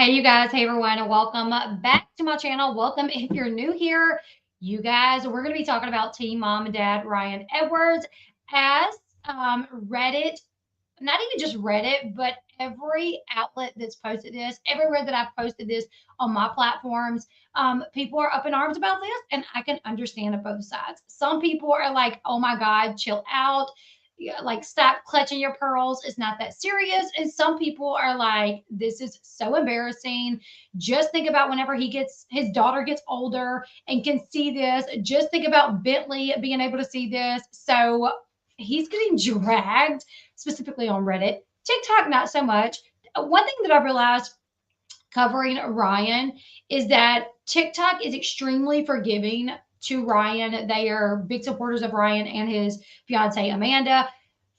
Hey, you guys. Hey, everyone. And welcome back to my channel. Welcome if you're new here. You guys, we're going to be talking about Teen Mom and Dad Ryan Edwards as Reddit, not even just Reddit, but every outlet that's posted this, everywhere that I've posted this on my platforms, people are up in arms about this, and I can understand both sides. Some people are like, oh my God, chill out. Yeah, like stop clutching your pearls. It's not that serious. And some people are like, this is so embarrassing. Just think about whenever his daughter gets older and can see this. Just think about Bentley being able to see this. So he's getting dragged specifically on Reddit. TikTok, not so much. One thing that I realized covering Ryan is that TikTok is extremely forgiving to Ryan. They are big supporters of Ryan and his fiance Amanda.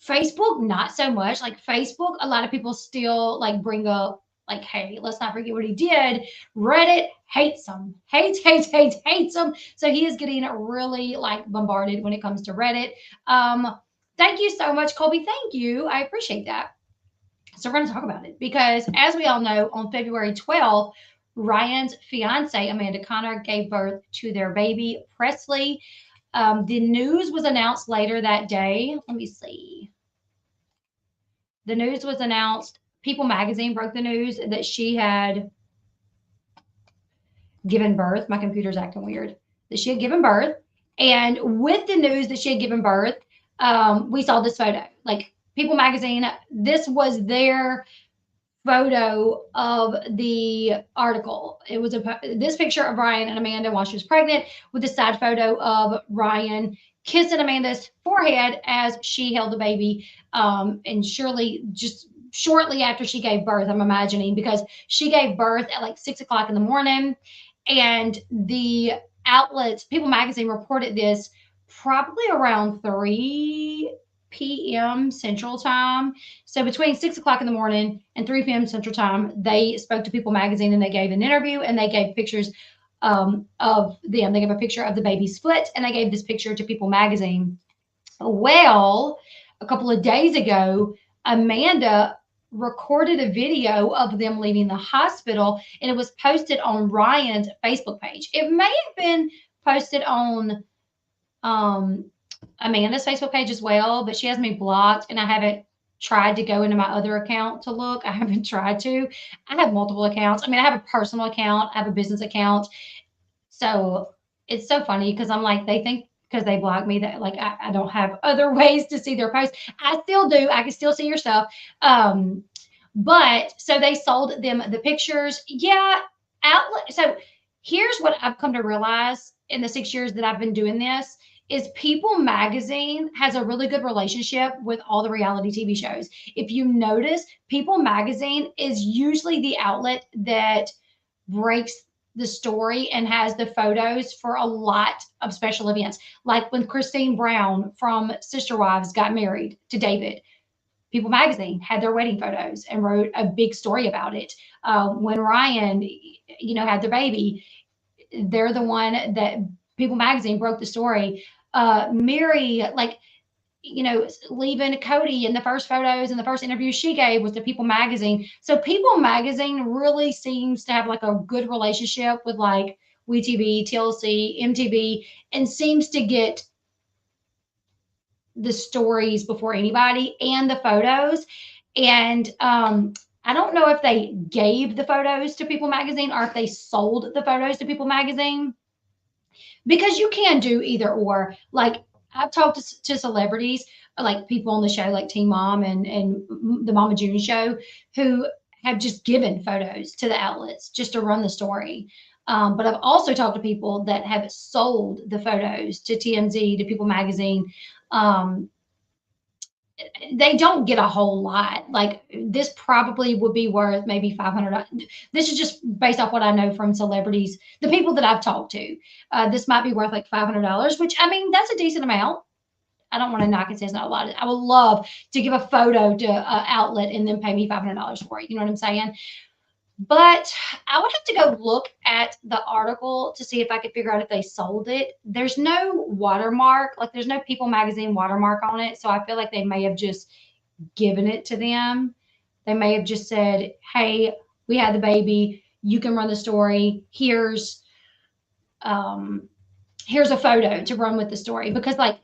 Facebook, not so much. Like Facebook, a lot of people still like bring up like, hey, let's not forget what he did. Reddit hates him, hates him. So he is getting really like bombarded when it comes to Reddit. Thank you so much, Colby. Thank you. I appreciate that. So we're going to talk about it because, as we all know, on February 12th, Ryan's fiance, Amanda Connor, gave birth to their baby, Presley. The news was announced later that day. Let me see. The news was announced. People magazine broke the news that she had given birth. My computer's acting weird. That she had given birth. And with the news that she had given birth, we saw this photo. Like People magazine, this was their photo of the article. It was this picture of Ryan and Amanda while she was pregnant, with a side photo of Ryan kissing Amanda's forehead as she held the baby. And surely just shortly after she gave birth, I'm imagining, because she gave birth at like 6 o'clock in the morning. And the outlets, People Magazine, reported this probably around 3 p.m. Central Time. So between 6 o'clock in the morning and 3 p.m. Central Time, they spoke to People Magazine and they gave an interview and they gave pictures of them. They gave a picture of the baby's foot and they gave this picture to People Magazine. Well, a couple of days ago, Amanda recorded a video of them leaving the hospital and it was posted on Ryan's Facebook page. It may have been posted on Amanda's Facebook page as well, but she has me blocked and I haven't tried to go into my other account to look. I haven't tried to. I have multiple accounts. I mean, I have a personal account, I have a business account. So it's so funny because I'm like, they think because they block me that like I don't have other ways to see their posts. I still do. I can still see your stuff. But so they sold them the pictures. Yeah, outlet. So here's what I've come to realize in the 6 years that I've been doing this is People Magazine has a really good relationship with all the reality TV shows. If you notice, People Magazine is usually the outlet that breaks the story and has the photos for a lot of special events. Like when Christine Brown from Sister Wives got married to David, People Magazine had their wedding photos and wrote a big story about it. When Ryan, had their baby, they're the one that People Magazine broke the story. Mary, like, leaving Cody in the first photos and the first interview she gave was to People Magazine. So People Magazine really seems to have like a good relationship with like WeTV, TLC, MTV, and seems to get the stories before anybody and the photos. And I don't know if they gave the photos to People Magazine or if they sold the photos to People Magazine, because you can do either or. Like I've talked to celebrities, like people on the show, like Teen Mom and the Mama June show, who have just given photos to the outlets just to run the story. But I've also talked to people that have sold the photos to TMZ, to People Magazine. They don't get a whole lot. Like this probably would be worth maybe $500. This is just based off what I know from celebrities, the people that I've talked to. This might be worth like $500, which I mean, that's a decent amount. I don't want to knock it, say it's not a lot. I would love to give a photo to an outlet and then pay me $500 for it. You know what I'm saying? But I would have to go look at the article to see if I could figure out if they sold it. There's no watermark, like there's no People Magazine watermark on it. So I feel like they may have just given it to them. They may have just said, hey, we had the baby. You can run the story. Um, here's a photo to run with the story, because like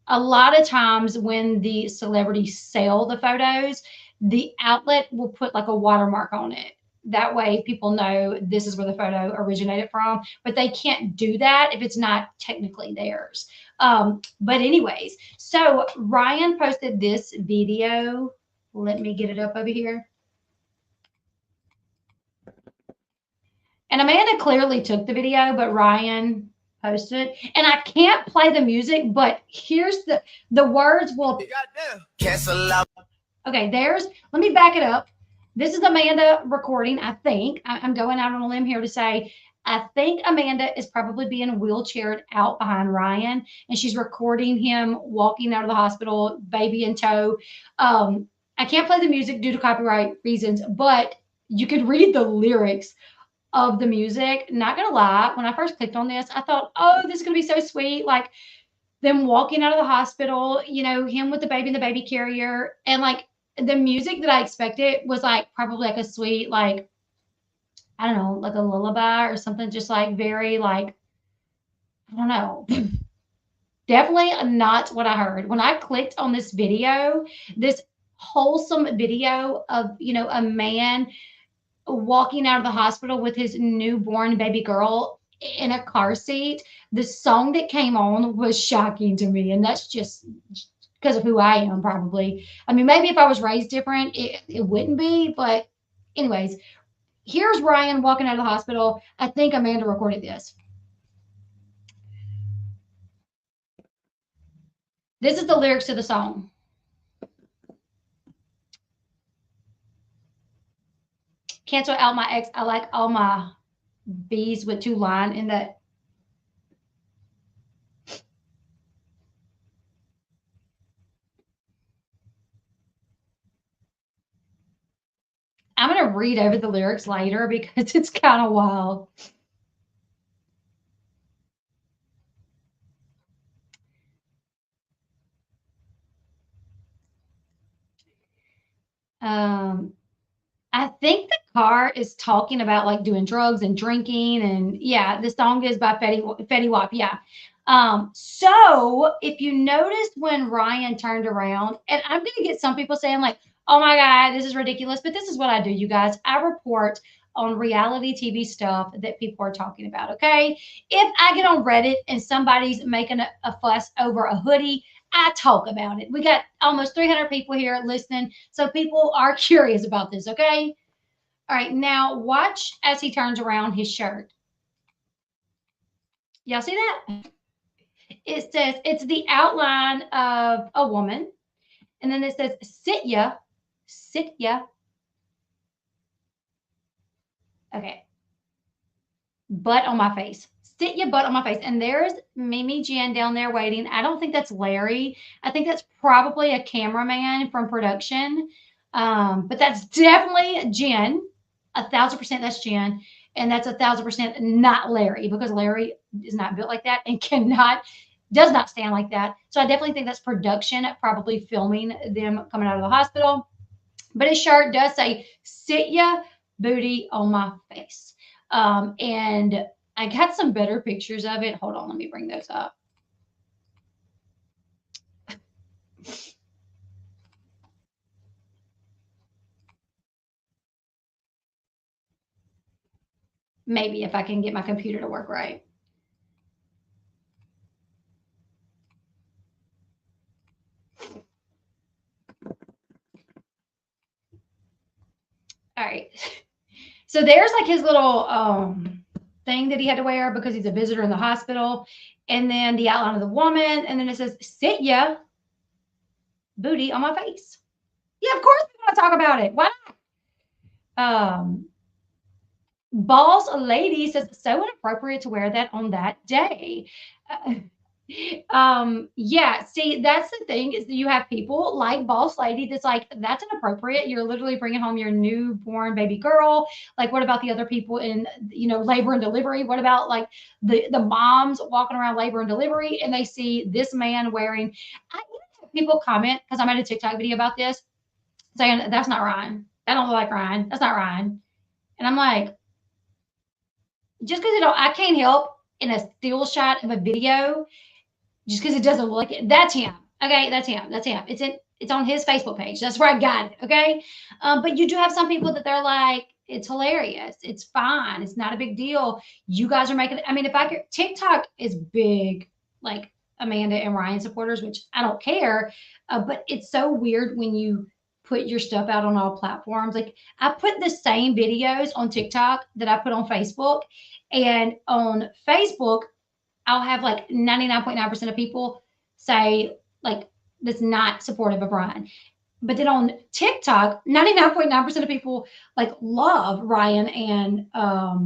a lot of times when the celebrities sell the photos, the outlet will put like a watermark on it. That way people know this is where the photo originated from, but they can't do that if it's not technically theirs. But anyways, so Ryan posted this video. Let me get it up over here. And Amanda clearly took the video, but Ryan posted it. And I can't play the music, but here's the words will cancel out. Okay, let me back it up. This is Amanda recording, I think. I'm going out on a limb here to say, I think Amanda is probably being wheelchaired out behind Ryan, and she's recording him walking out of the hospital, baby in tow. I can't play the music due to copyright reasons, but you could read the lyrics of the music. Not gonna lie, when I first clicked on this, I thought, oh, this is gonna be so sweet. Like them walking out of the hospital, him with the baby in the baby carrier. And like the music that I expected was like probably like a sweet, like, I don't know, like a lullaby or something, just like very like, I don't know. Definitely not what I heard. When I clicked on this wholesome video of, a man walking out of the hospital with his newborn baby girl in a car seat, the song that came on was shocking to me. And that's just because of who I am, probably. I mean, maybe if I was raised different, it wouldn't be. But, anyways, here's Ryan walking out of the hospital. I think Amanda recorded this. This is the lyrics to the song. Cancel out my ex. I like all my B's with 2 line in that. I'm going to read over the lyrics later because it's kind of wild. I think the car is talking about like doing drugs and drinking, and yeah, the song is by Fetty Wap. Yeah. So if you noticed when Ryan turned around, and I'm gonna get some people saying like, "Oh my God, this is ridiculous," but this is what I do, you guys. I report on reality TV stuff that people are talking about. Okay, if I get on Reddit and somebody's making a fuss over a hoodie, I talk about it. We got almost 300 people here listening, so people are curious about this, okay? All right, now watch as he turns around his shirt. Y'all see that? It says it's the outline of a woman, and then it says sit ya. Okay, butt on my face. Sit your butt on my face. And there's Mimi Jen down there waiting. I don't think that's Larry. I think that's probably a cameraman from production. But that's definitely Jen. 1,000% that's Jen. And that's 1,000% not Larry, because Larry is not built like that and does not stand like that. So I definitely think that's production, probably filming them coming out of the hospital. But his shirt does say, sit ya booty on my face. And I got some better pictures of it. Hold on, let me bring those up. Maybe if I can get my computer to work right. All right. So there's like his little thing that he had to wear because he's a visitor in the hospital. And then the outline of the woman. And then it says, sit ya booty on my face. Yeah, of course we want to talk about it. Why not? Boss lady says, so inappropriate to wear that on that day. Yeah, see, that's the thing, is that you have people like Boss Lady that's like, that's inappropriate. You're literally bringing home your newborn baby girl. Like, what about the other people in, labor and delivery? What about like the moms walking around labor and delivery and they see this man wearing, people comment, because I made a TikTok video about this, saying that's not Ryan. That don't look like Ryan. That's not Ryan. And I'm like, just because I can't help in a still shot of a video, just because it doesn't look like it. That's him. Okay, that's him. That's him. It's on his Facebook page. That's where I got it. Okay, but you do have some people that they're like, it's hilarious. It's fine. It's not a big deal. You guys are making. I mean, if I could, TikTok is big, like Amanda and Ryan supporters, which I don't care. But it's so weird when you put your stuff out on all platforms. Like I put the same videos on TikTok that I put on Facebook, and on Facebook I'll have like 99.9% of people say like that's not supportive of Ryan. But then on TikTok, 99.9% of people like love Ryan and uh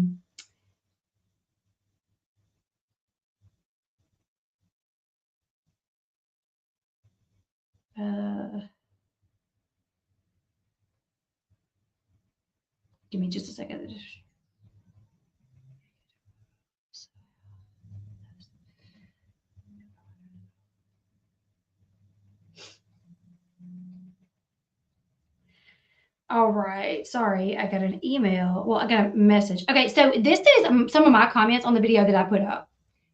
give me just a second. All right. Sorry, I got an email. Well, I got a message. Okay, so this is some of my comments on the video that I put up.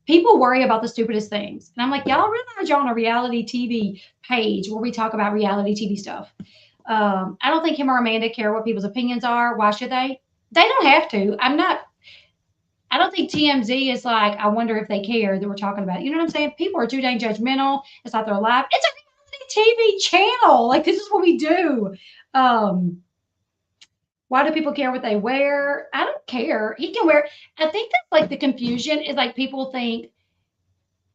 People worry about the stupidest things. And I'm like, y'all realize y'all on a reality TV page where we talk about reality TV stuff. I don't think him or Amanda care what people's opinions are. Why should they? They don't have to. I don't think TMZ is like, I wonder if they care that we're talking about it. You know what I'm saying? People are too dang judgmental. It's like they're live. It's a reality TV channel. Like, this is what we do. Um, why do people care what they wear? I don't care. He can wear. I think that's like the confusion is like people think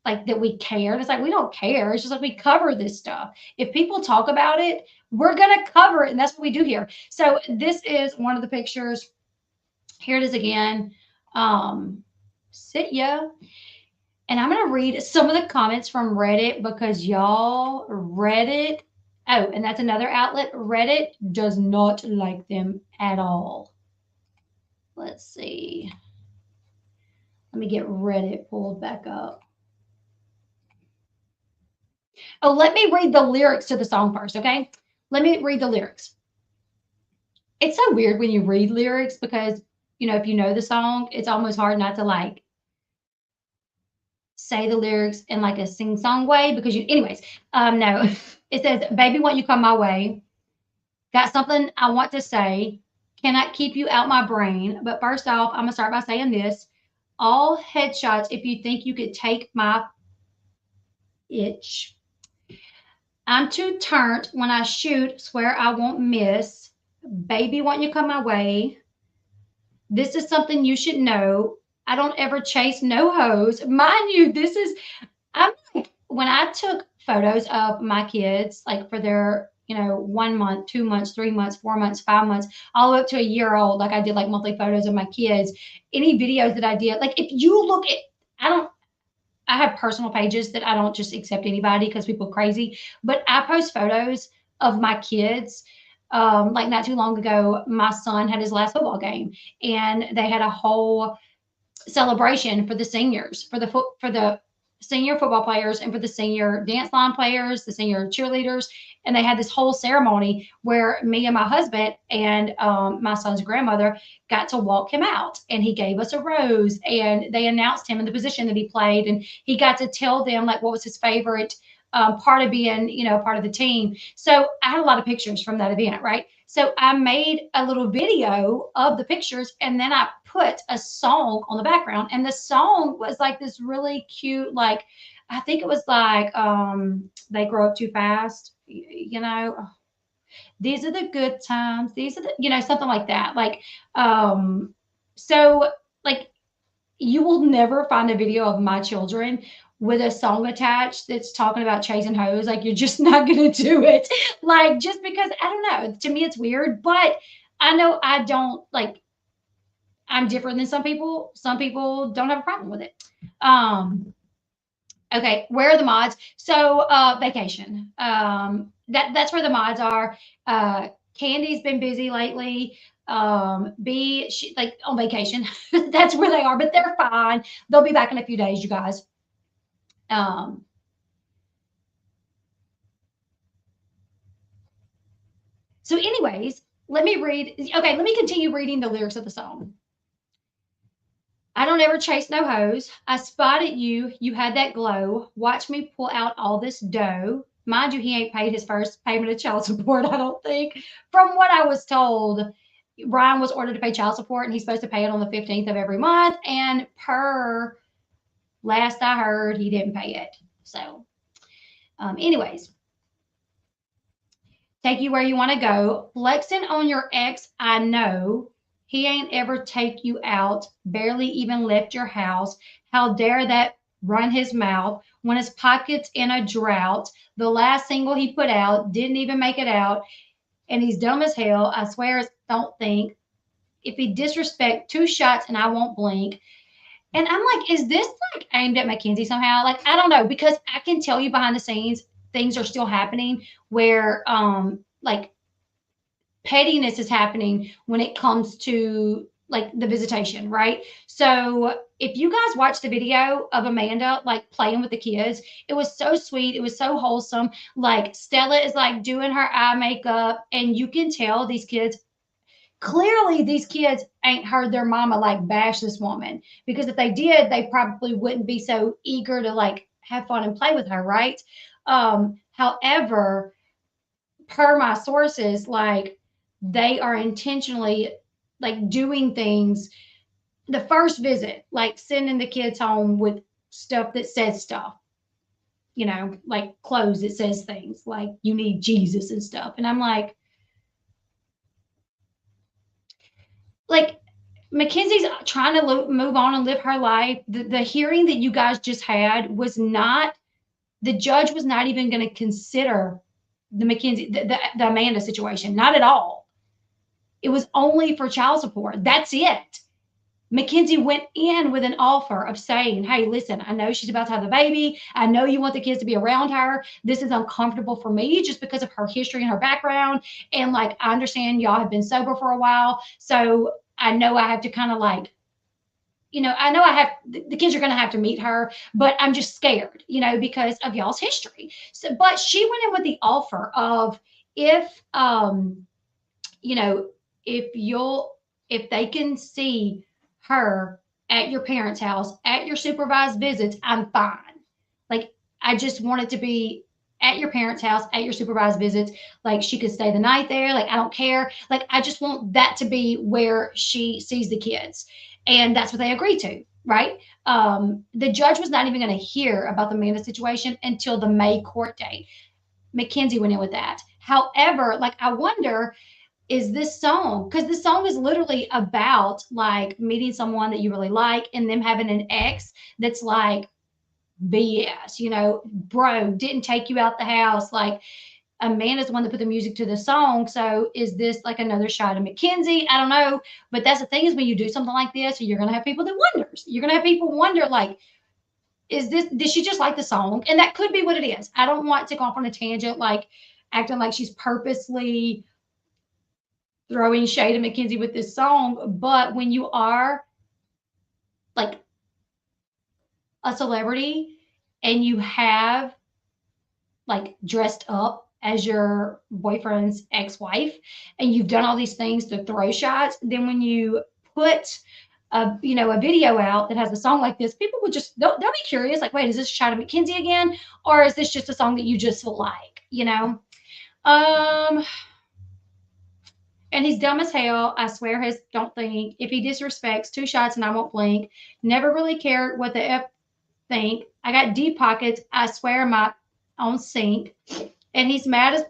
like that we care. It's like we don't care. It's just like we cover this stuff. If people talk about it, we're gonna cover it, and that's what we do here. So this is one of the pictures. Here it is again. Sit ya. And I'm gonna read some of the comments from Reddit because y'all Reddit. Oh, and that's another outlet. Reddit does not like them at all. Let's see. Let me get Reddit pulled back up. Oh, let me read the lyrics to the song first, okay? Let me read the lyrics. It's so weird when you read lyrics because, if you know the song, it's almost hard not to like say the lyrics in like a sing song way because anyways, no. It says, "Baby, won't you come my way? Got something I want to say. Cannot keep you out my brain. But first off, I'm gonna start by saying this. All headshots if you think you could take my itch. I'm too turned when I shoot, swear I won't miss. Baby, won't you come my way? This is something you should know. I don't ever chase no hoes. Mind you, I'm like, when I took photos of my kids, like for their, 1 month, 2 months, 3 months, 4 months, 5 months, all the way up to a year old, like I did like monthly photos of my kids, any videos that I did, like if you look at, I don't, I have personal pages that I don't just accept anybody because people are crazy, but I post photos of my kids. Like not too long ago, my son had his last football game, and they had a whole celebration for the seniors, for the senior football players, and for the senior dance line players, the senior cheerleaders, and they had this whole ceremony where me and my husband and my son's grandmother got to walk him out, and he gave us a rose, and they announced him in the position that he played, and he got to tell them like what was his favorite part of being, part of the team. So I had a lot of pictures from that event, right? So I made a little video of the pictures, and then I put a song on the background. And the song was like this really cute, like I think it was like They Grow Up Too Fast, these are the good times. These are the, something like that. Like so like you will never find a video of my children with a song attached that's talking about chasing hoes. Like you're just not gonna do it. Like just because I don't know. To me, it's weird, but I know I don't like. I'm different than some people. Some people don't have a problem with it. Okay, where are the mods? So vacation. That's where the mods are. Candy's been busy lately. B, she like on vacation. That's where they are, but they're fine. They'll be back in a few days, you guys. Um, so, anyways, let me read. Okay, let me continue reading the lyrics of the song. I don't ever chase no hoes. I spotted you. You had that glow. Watch me pull out all this dough. Mind you, he ain't paid his first payment of child support, I don't think. From what I was told, Ryan was ordered to pay child support and he's supposed to pay it on the 15th of every month. And per last I heard, he didn't pay it. So, anyways, take you where you want to go. Flexing on your ex, I know. He ain't ever take you out, barely even left your house. How dare that run his mouth when his pocket's in a drought? The last single he put out didn't even make it out, and he's dumb as hell. I swear, don't think. If he disrespect, 2 shots and I won't blink. And I'm like, is this like aimed at Mackenzie somehow? Like, I don't know, because I can tell you behind the scenes things are still happening where like pettiness is happening when it comes to like the visitation, right? So if you guys watch the video of Amanda like playing with the kids, it was so sweet. It was so wholesome. Like Stella is like doing her eye makeup, and you can tell these kids clearly these kids ain't heard their mama like bash this woman, because if they did, they probably wouldn't be so eager to like have fun and play with her, right? However, per my sources, like they are intentionally like doing things. The first visit, like sending the kids home with stuff that says stuff, like clothes that says things like you need Jesus and stuff. And I'm like Mackenzie's trying to move on and live her life. The hearing that you guys just had was not, the judge was not even going to consider the Mackenzie, the Amanda situation, not at all. It was only for child support. That's it. Mackenzie went in with an offer of saying, hey, listen, I know she's about to have the baby. I know you want the kids to be around her. This is uncomfortable for me just because of her history and her background. And like, I understand y'all have been sober for a while. So I know I have to kind of like, I know I have the kids are going to have to meet her, but I'm just scared, because of y'all's history. So, but she went in with the offer of if, you know, if they can see her at your parents' house, at your supervised visits, I'm fine. Like, I just want it to be at your parents' house, at your supervised visits. Like, she could stay the night there. Like, I don't care. Like, I just want that to be where she sees the kids. And that's what they agreed to, right? The judge was not even going to hear about the Amanda situation until the May court date. Mackenzie went in with that. However, like, I wonder, is this song, because this song is literally about like meeting someone that you really like and them having an ex that's like BS, bro, didn't take you out the house. Like, Amanda's the one that put the music to the song. So is this like another shot of Mackenzie? I don't know. But that's the thing, is when you do something like this, you're gonna have people that wonders. You're gonna have people wonder, like, did she just like the song? And that could be what it is. I don't want to go off on a tangent, like acting like she's purposely throwing shade at Mackenzie with this song. But when you are like a celebrity and you have like dressed up as your boyfriend's ex-wife and you've done all these things to throw shots, then when you put a video out that has a song like this, people would just they'll be curious, like, wait, is this a shot of Mackenzie again, or is this just a song that you just like? And he's dumb as hell. I swear, his don't think. If he disrespects, 2 shots and I won't blink. Never really cared what the F think. I got deep pockets. I swear, my own sink. And he's mad as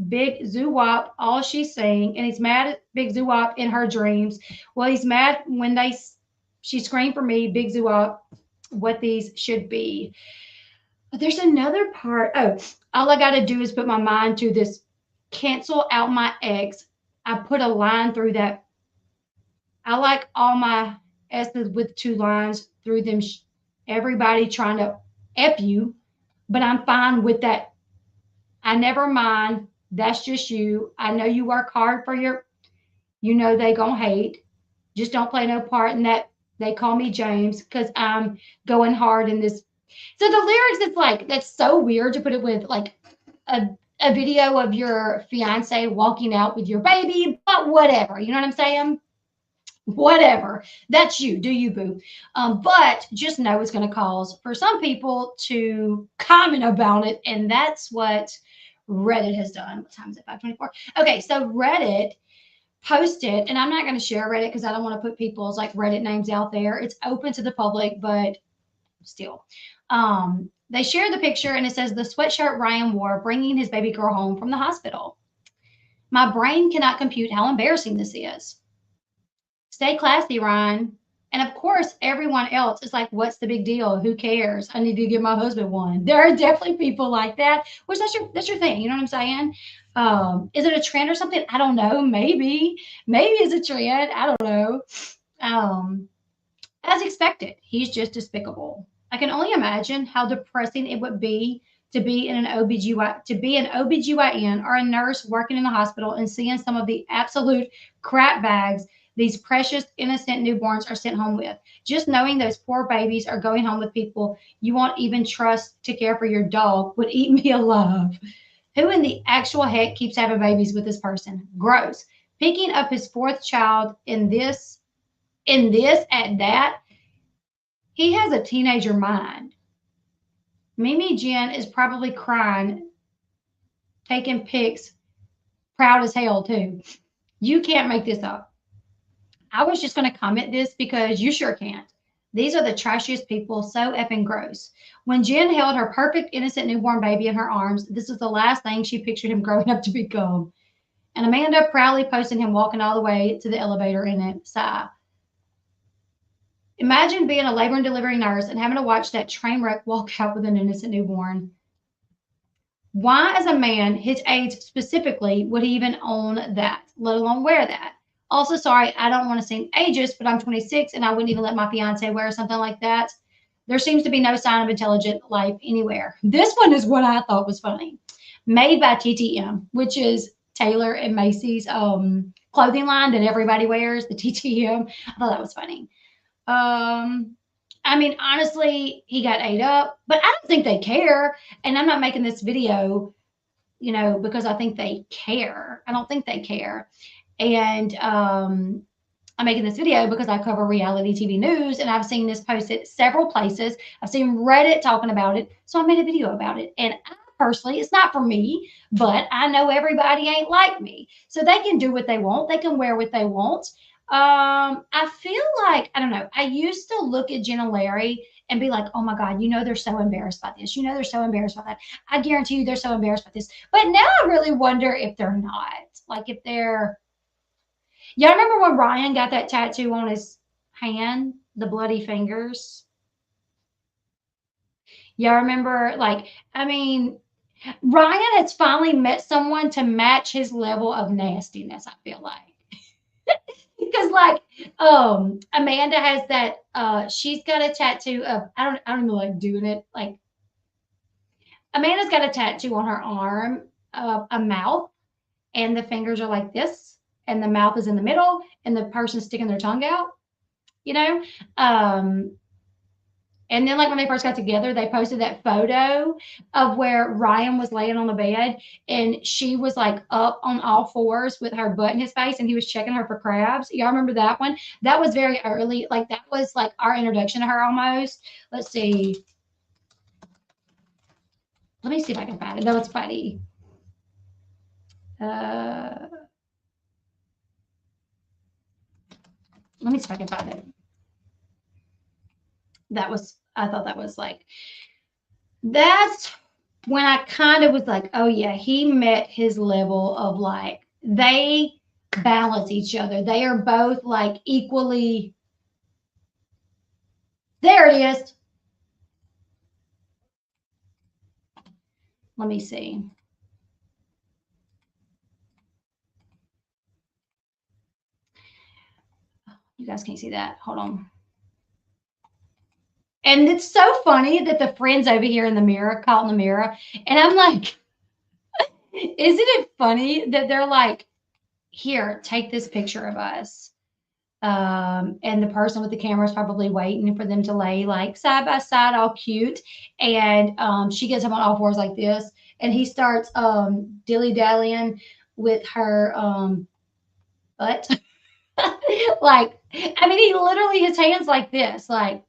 Big Zoo Wop, all she's saying. And he's mad at Big Zoo Wop in her dreams. Well, he's mad when she screamed for me, Big Zoo Wop, what these should be. But there's another part. Oh, all I got to do is put my mind to this. Cancel out my ex. I put a line through that. I like all my S's with 2 lines through them. Everybody trying to F you, but I'm fine with that. I never mind. That's just you. I know you work hard for they gonna hate. Just don't play no part in that. They call me James because I'm going hard in this. So the lyrics, it's like, that's so weird to put it with like a a video of your fiance walking out with your baby, but whatever. You know what I'm saying? Whatever. That's you. Do you, boo? But just know it's going to cause for some people to comment about it. And that's what Reddit has done. What time is it? 5:24. Okay, so Reddit posted, and I'm not going to share Reddit because I don't want to put people's like Reddit names out there. It's open to the public, but still. They shared the picture and it says the sweatshirt Ryan wore bringing his baby girl home from the hospital. My brain cannot compute how embarrassing this is. Stay classy, Ryan. And of course, everyone else is like, what's the big deal? Who cares? I need to give my husband one. There are definitely people like that, which that's your thing. You know what I'm saying? Is it a trend or something? I don't know. Maybe it's a trend. I don't know. Um, as expected, he's just despicable. I can only imagine how depressing it would be to be in an OBGYN or a nurse working in the hospital and seeing some of the absolute crap bags these precious innocent newborns are sent home with. Just knowing those poor babies are going home with people you won't even trust to care for your dog would eat me alive. Who in the actual heck keeps having babies with this person? Gross. Picking up his fourth child in this at that, he has a teenager mind. Mimi Jen is probably crying, taking pics, proud as hell too. You can't make this up. I was just going to comment this because you sure can't. These are the trashiest people, so effing gross. When Jen held her perfect, innocent newborn baby in her arms, this is the last thing she pictured him growing up to become. And Amanda proudly posted him walking all the way to the elevator in it. Sigh. Imagine being a labor and delivery nurse and having to watch that train wreck walk out with an innocent newborn. Why, as a man his age specifically, would he even own that, let alone wear that? Also, sorry, I don't want to seem ageist, but I'm 26 and I wouldn't even let my fiance wear something like that. There seems to be no sign of intelligent life anywhere. This one is what I thought was funny. Made by TTM, which is Taylor and Macy's clothing line that everybody wears, the TTM. I thought that was funny. I mean, honestly, he got ate up, but I don't think they care. And I'm not making this video, because I think they care. I don't think they care. And I'm making this video because I cover reality TV news and I've seen this posted several places. I've seen Reddit talking about it. So I made a video about it. And I personally, it's not for me, but I know everybody ain't like me. So they can do what they want. They can wear what they want. I feel like, I don't know, I used to look at Jen and Larry and be like, oh my God, they're so embarrassed by this. They're so embarrassed by that. I guarantee you they're so embarrassed by this. But now I really wonder if they're not. Like if they're, y'all remember when Ryan got that tattoo on his hand, the bloody fingers? Y'all remember, Ryan has finally met someone to match his level of nastiness, I feel like. Because Amanda has that she's got a tattoo of I don't even like doing it. Like Amanda's got a tattoo on her arm of a mouth and the fingers are like this and the mouth is in the middle and the person's sticking their tongue out, you know? And then, when they first got together, they posted that photo of where Ryan was laying on the bed and she was up on all fours with her butt in his face and he was checking her for crabs. Y'all remember that one? That was very early. That was our introduction to her almost. Let's see. Let me see if I can find it. No, it's funny. Let me see if I can find it. I thought that was that's when I kind of was like, oh yeah, he met his level of they balance each other. They are both equally. There it is. Let me see. You guys can't see that. Hold on. And it's so funny that the friend's over here in the mirror, caught in the mirror. And I'm like, isn't it funny that they're here, take this picture of us. And the person with the camera is probably waiting for them to lay side by side, all cute. And she gets him on all fours like this. and he starts dilly dallying with her butt. Like, I mean, he literally his hands like this, like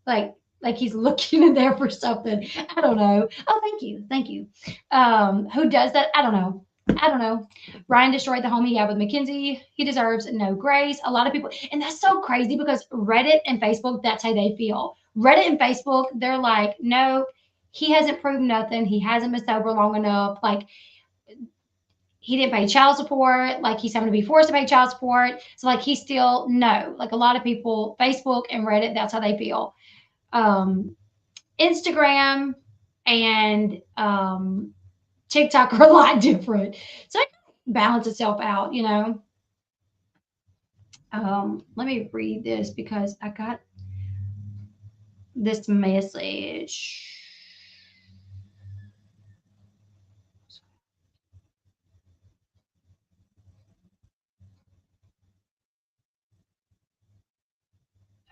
like he's looking in there for something. I don't know. Oh, thank you. Who does that? I don't know. I don't know. Ryan destroyed the home he had with Mackenzie. He deserves no grace. A lot of people, and that's so crazy because Reddit and Facebook, that's how they feel. Reddit and Facebook, they're like, no, he hasn't proved nothing. He hasn't been sober long enough. Like, he didn't pay child support. Like, he's having to be forced to pay child support. So, like, he's still, no. Like, a lot of people, Facebook and Reddit, that's how they feel. Instagram and TikTok are a lot different. So it balance itself out, you know. Let me read this because I got this message.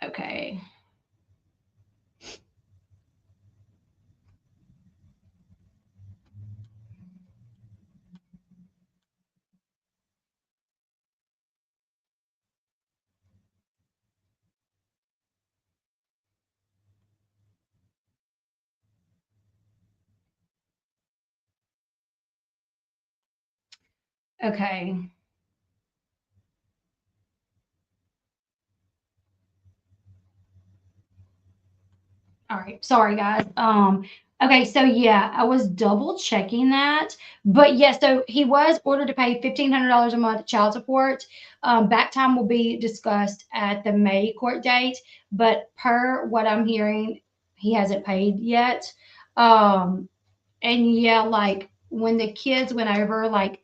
Okay. Okay. All right. Sorry, guys. Okay, so yeah, I was double checking that. But yes, so he was ordered to pay $1,500 a month child support. Back time will be discussed at the May court date, but per what I'm hearing, he hasn't paid yet. Um, and yeah, like when the kids went over, like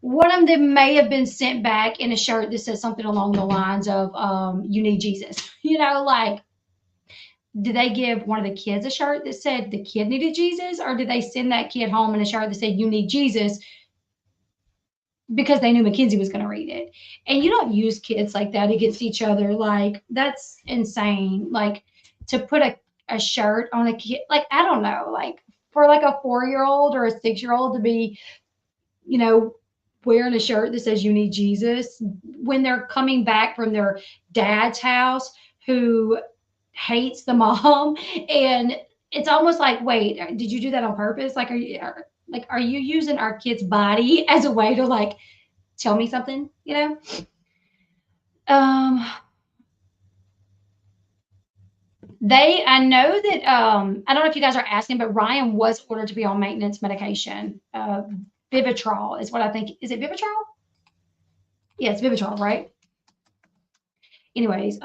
one of them may have been sent back in a shirt that says something along the lines of "You need Jesus." You know, like did they give one of the kids a shirt that said the kid needed Jesus, or did they send that kid home in a shirt that said you need Jesus because they knew Mackenzie was going to read it? And you don't use kids like that against each other. Like that's insane. Like to put a shirt on a kid, like I don't know, like for like a 4-year old or a 6-year old to be, you know, wearing a shirt that says you need Jesus when they're coming back from their dad's house who hates the mom. And it's almost like, wait, did you do that on purpose? Like, are you using our kid's body as a way to like tell me something, you know? Um, I know that, I don't know if you guys are asking, but Ryan was ordered to be on maintenance medication. Vivitrol is what I think. Is it Vivitrol? Yeah, it's Vivitrol, right? Anyways,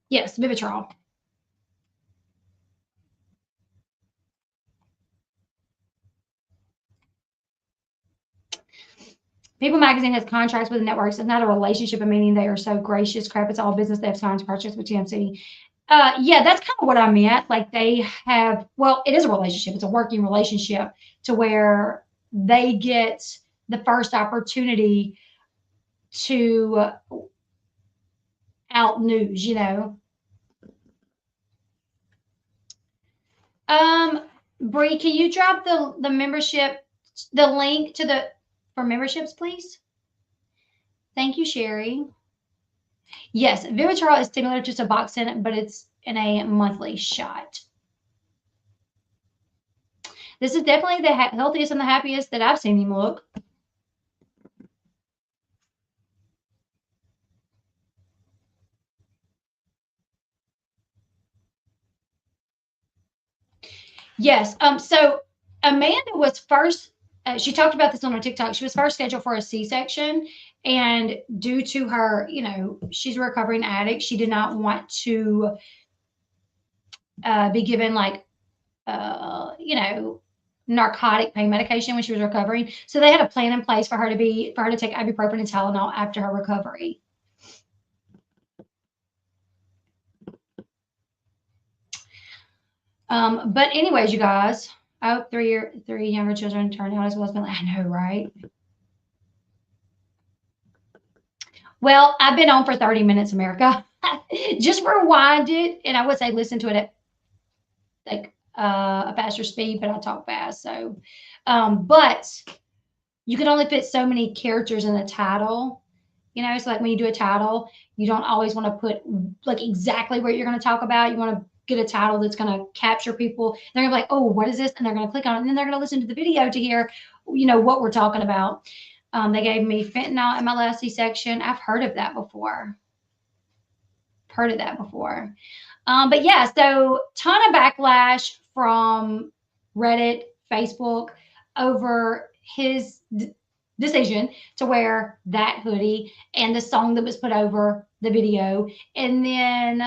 yes, Vivitrol. People Magazine has contracts with the networks. It's not a relationship, meaning they are so gracious. Crap, it's all business. They have signed contracts with TMC. Yeah, that's kind of what I meant. Like they have, well, it is a relationship. It's a working relationship to where they get the first opportunity to out news, you know. Um, Bree, can you drop the membership, the link to the for memberships, please? Thank you, Sherry. Yes, Vivitrol is similar to Suboxone, but it's in a monthly shot. This is definitely the healthiest and the happiest that I've seen him look. Yes. So Amanda was first. She talked about this on her TikTok. She was first scheduled for a C-section, and due to her, you know, she's a recovering addict. She did not want to be given like, you know, narcotic pain medication when she was recovering. So they had a plan in place for her to take ibuprofen and Tylenol after her recovery. But anyways, you guys, I hope three younger children turned out as well as me. I know, right? Well, I've been on for 30 minutes, America. Just rewind it, and I would say listen to it at like a faster speed, but I talk fast. So, but you can only fit so many characters in a title. So like when you do a title, you don't always want to put like exactly what you're going to talk about. You want to get a title that's going to capture people. They're going to be like, oh, what is this? And they're going to click on it. And then they're going to listen to the video to hear, what we're talking about. They gave me fentanyl in my last C-section. I've heard of that before. But yeah, so ton of backlash from Reddit, Facebook over his decision to wear that hoodie and the song that was put over the video. And then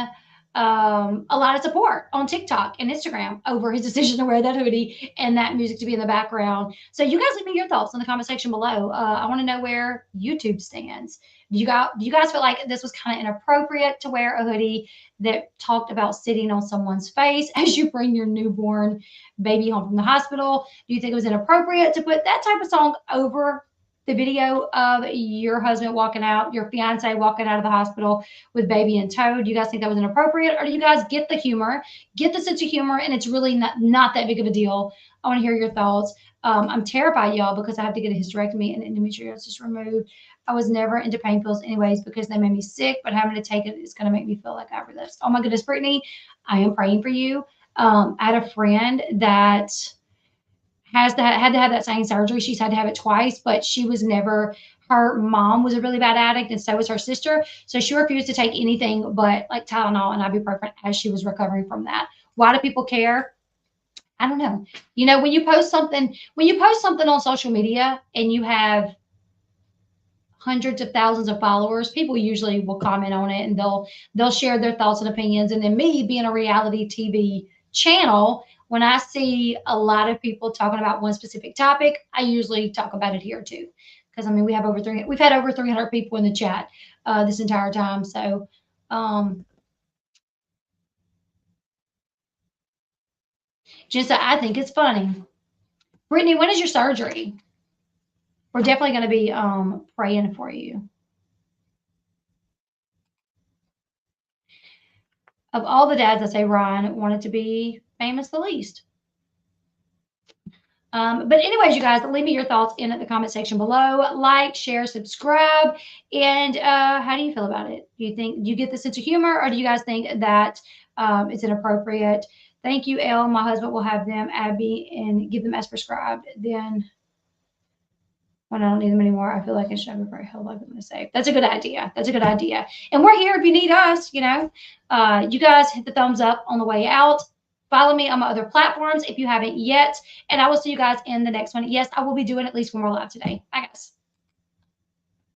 a lot of support on TikTok and Instagram over his decision to wear that hoodie and that music to be in the background. So you guys leave me your thoughts in the comment section below. I want to know where YouTube stands. Do you guys feel like this was kind of inappropriate to wear a hoodie that talked about sitting on someone's face as you bring your newborn baby home from the hospital? Do you think it was inappropriate to put that type of song over the video of your husband walking out, your fiance walking out of the hospital with baby in tow? Do you guys think that was inappropriate, or do you guys get the humor, get the sense of humor, and it's really not that big of a deal? I want to hear your thoughts. I'm terrified, y'all, because I have to get a hysterectomy and endometriosis removed. I was never into pain pills anyways because they made me sick, but having to take it is going to make me feel like I've relapsed. Oh my goodness, Brittany, I am praying for you. I had a friend that had to have that same surgery. She's had to have it twice, but she was never, her mom was a really bad addict and so was her sister. So she refused to take anything but like Tylenol and ibuprofen as she was recovering from that. Why do people care? I don't know. When you post something on social media and you have hundreds of thousands of followers, people usually will comment on it and they'll share their thoughts and opinions. And then me being a reality TV channel, when I see a lot of people talking about one specific topic, I usually talk about it here too. Because I mean, we've had over 300 people in the chat this entire time. So, just I think it's funny. Brittany, when is your surgery? We're definitely going to be praying for you. Of all the dads, I say Ryan wanted to be famous the least. But anyways, you guys, leave me your thoughts in the comment section below. Like, share, subscribe. And how do you feel about it? Do you get the sense of humor, or do you guys think that it's inappropriate? Thank you, Elle. My husband will have them, Abby, and give them as prescribed. Then when I don't need them anymore, I feel like I should have a very hell like I'm gonna say. That's a good idea. And we're here if you need us, you guys hit the thumbs up on the way out. Follow me on my other platforms if you haven't yet. And I will see you guys in the next one. Yes, I will be doing at least one more live today.